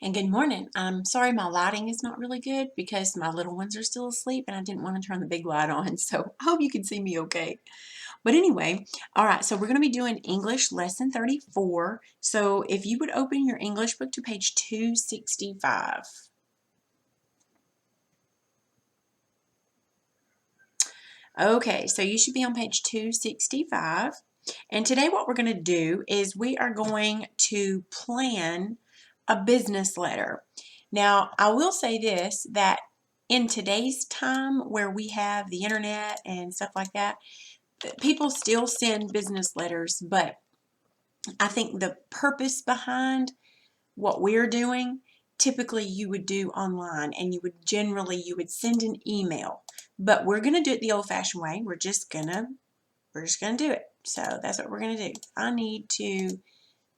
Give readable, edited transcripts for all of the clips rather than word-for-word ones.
And good morning. I'm sorry my lighting is not really good because my little ones are still asleep and I didn't want to turn the big light on. So I hope you can see me okay. But anyway, all right, so we're going to be doing English lesson 34. So if you would open your English book to page 265. Okay, so you should be on page 265. And today what we're going to do is we are going to plan a business letter. Now, I will say this, that in today's time where we have the internet and stuff like that, people still send business letters, but I think the purpose behind what we're doing, typically you would do online and you would send an email. But we're going to do it the old-fashioned way. We're just gonna do it. So that's what we're going to do. I need to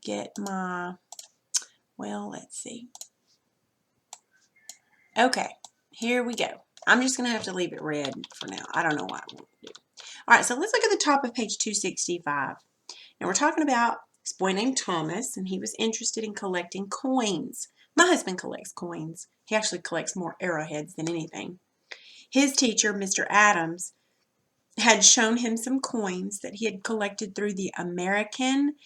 get my, well, let's see. Okay, here we go. I'm just going to have to leave it red for now. I don't know what I want to do. All right, so let's look at the top of page 265. Now we're talking about this boy named Thomas, and he was interested in collecting coins. My husband collects coins. He actually collects more arrowheads than anything. His teacher, Mr. Adams, had shown him some coins that he had collected through the American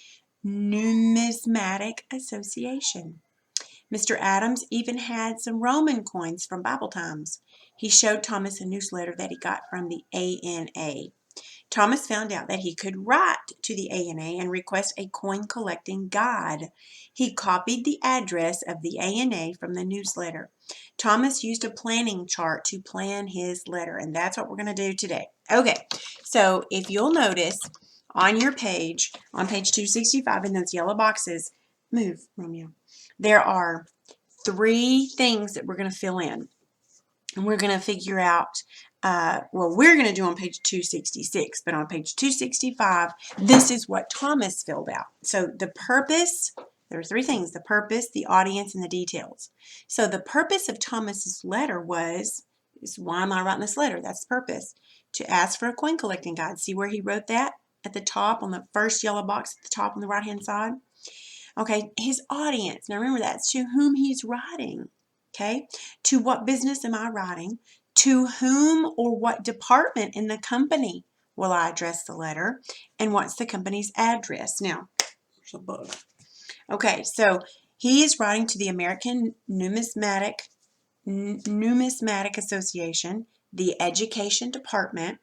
Numismatic Association. Mr. Adams even had some Roman coins from Bible times. He showed Thomas a newsletter that he got from the ANA. Thomas found out that he could write to the ANA and request a coin collecting guide. He copied the address of the ANA from the newsletter. Thomas used a planning chart to plan his letter, and that's what we're going to do today. Okay, so if you'll notice on your page, on page 265 in those yellow boxes, move, Romeo, there are 3 things that we're going to fill in. And we're going to figure out, we're going to do on page 266, but on page 265, this is what Thomas filled out. So the purpose, there are 3 things, the purpose, the audience, and the details. So the purpose of Thomas's letter was, why am I writing this letter? That's the purpose. To ask for a coin collecting guide. See where he wrote that? At the top, on the first yellow box at the top on the right-hand side. Okay, his audience. Now remember, that's to whom he's writing. Okay, to what business am I writing? To whom or what department in the company will I address the letter? And what's the company's address? Now, there's a book. Okay, so he is writing to the American Numismatic Association, the education department,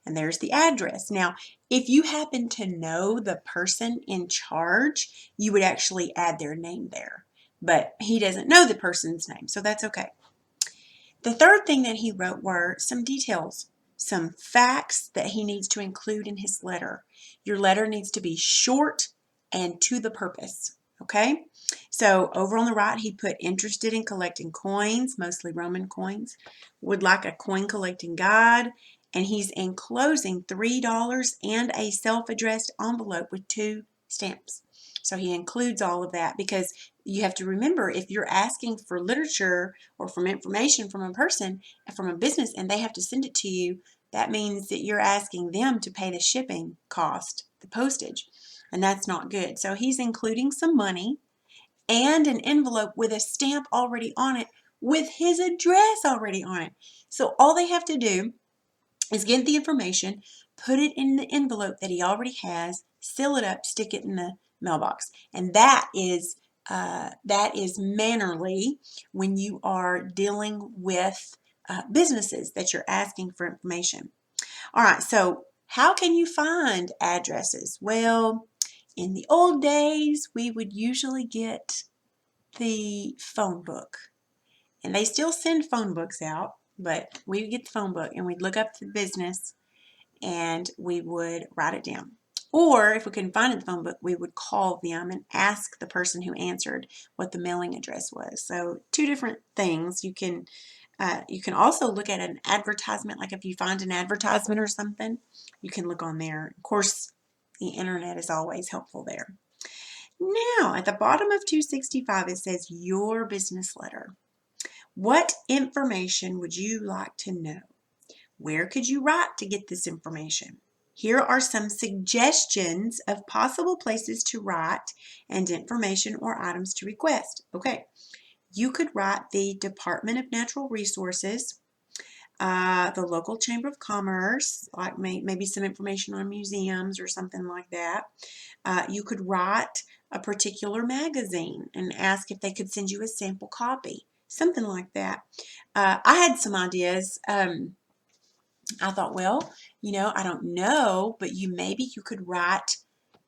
and there's the address. Now, if you happen to know the person in charge, you would actually add their name there. But he doesn't know the person's name, so that's okay. The third thing that he wrote were some details, some facts that he needs to include in his letter. Your letter needs to be short and to the purpose, okay? So over on the right, he put interested in collecting coins, mostly Roman coins, would like a coin collecting guide, and he's enclosing $3 and a self-addressed envelope with 2 stamps. So he includes all of that because you have to remember, if you're asking for literature or from information from a person, from a business, and they have to send it to you, that means that you're asking them to pay the shipping cost, the postage, and that's not good. So he's including some money and an envelope with a stamp already on it with his address already on it. So all they have to do is get the information, put it in the envelope that he already has, seal it up, stick it in the mailbox. And that is mannerly when you are dealing with businesses that you're asking for information. All right, so how can you find addresses? Well, in the old days, we would usually get the phone book. And they still send phone books out, but we would get the phone book and we'd look up the business and we would write it down. Or if we couldn't find it in the phone book, we would call them and ask the person who answered what the mailing address was. So 2 different things. You can also look at an advertisement, like if you find an advertisement or something, you can look on there. Of course, the internet is always helpful there. Now, at the bottom of 265, it says your business letter. What information would you like to know? Where could you write to get this information? Here are some suggestions of possible places to write and information or items to request. Okay, You could write the Department of Natural Resources, the local Chamber of Commerce, like maybe some information on museums or something like that. You could write a particular magazine and ask if they could send you a sample copy, something like that. I had some ideas. I thought, well, I don't know, but maybe you could write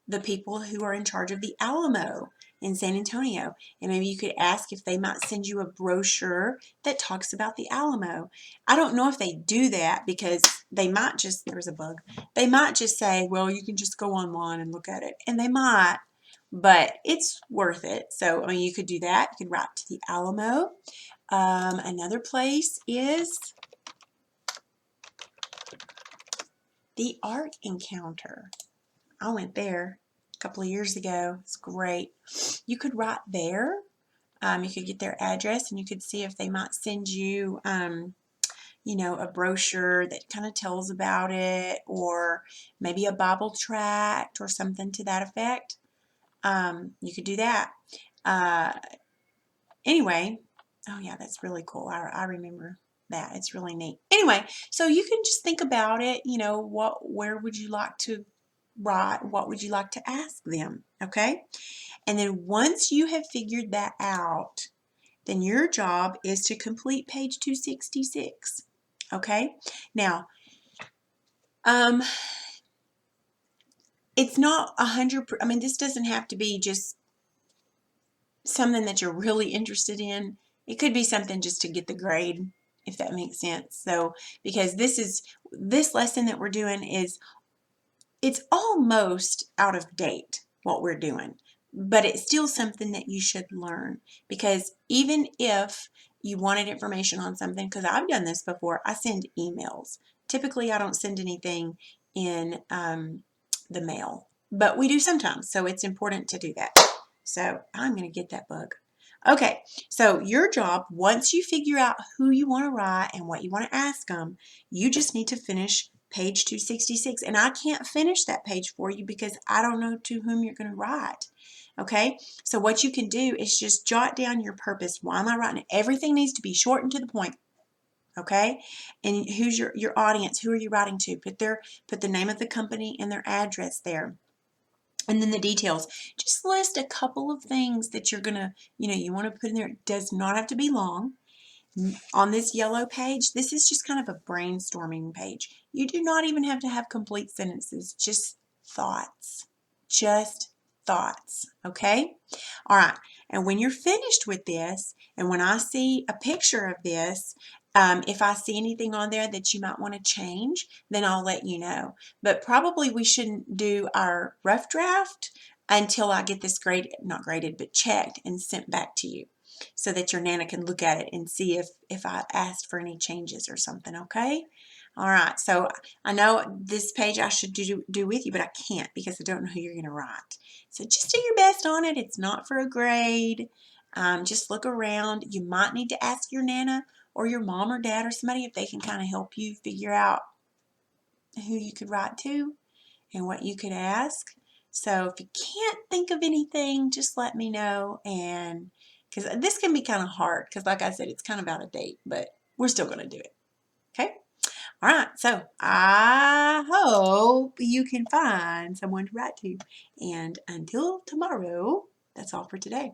the people who are in charge of the Alamo in San Antonio, and maybe you could ask if they might send you a brochure that talks about the Alamo. I don't know if they do that because they might just, there's a bug, they might just say, well, you can just go online and look at it, and they might, but it's worth it. So, I mean, you could do that. You could write to the Alamo. Another place is the Art Encounter. I went there a couple of years ago. It's great. You could write there. You could get their address and you could see if they might send you, a brochure that kind of tells about it, or maybe a Bible tract or something to that effect. You could do that. Uh, anyway, oh yeah, that's really cool. I remember that. It's really neat. Anyway, so you can just think about it. Where would you like to write? What would you like to ask them? Okay. And then once you have figured that out, then your job is to complete page 266. Okay. Now, it's not 100%. I mean, this doesn't have to be just something that you're really interested in. It could be something just to get the grade, if that makes sense. So, because this lesson that we're doing it's almost out of date, what we're doing, but it's still something that you should learn, because even if you wanted information on something, because I've done this before, I send emails. Typically, I don't send anything in the mail, but we do sometimes, so it's important to do that. So I'm going to get that bug. Okay, so your job, once you figure out who you want to write and what you want to ask them, you just need to finish page 266. And I can't finish that page for you because I don't know to whom you're going to write. Okay, so what you can do is just jot down your purpose. Why am I writing it? Everything needs to be short and to the point. Okay, and who's your audience? Who are you writing to? Put the name of the company and their address there. And then the details. Just list a couple of things that you're gonna, you want to put in there. It does not have to be long. On this yellow page, this is just kind of a brainstorming page. You do not even have to have complete sentences, just thoughts. Just thoughts, okay? All right, and when you're finished with this, and when I see a picture of this, if I see anything on there that you might want to change, then I'll let you know. But probably we shouldn't do our rough draft until I get this graded, not graded, but checked and sent back to you, so that your Nana can look at it and see if I asked for any changes or something, okay? All right, so I know this page I should do with you, but I can't because I don't know who you're going to write. So just do your best on it. It's not for a grade. Just look around. You might need to ask your Nana or your mom or dad or somebody if they can kind of help you figure out who you could write to and what you could ask. So if you can't think of anything, just let me know, and because this can be kind of hard because like I said, it's kind of out of date, but we're still going to do it. Okay? All right, so I hope you can find someone to write to. And until tomorrow, that's all for today.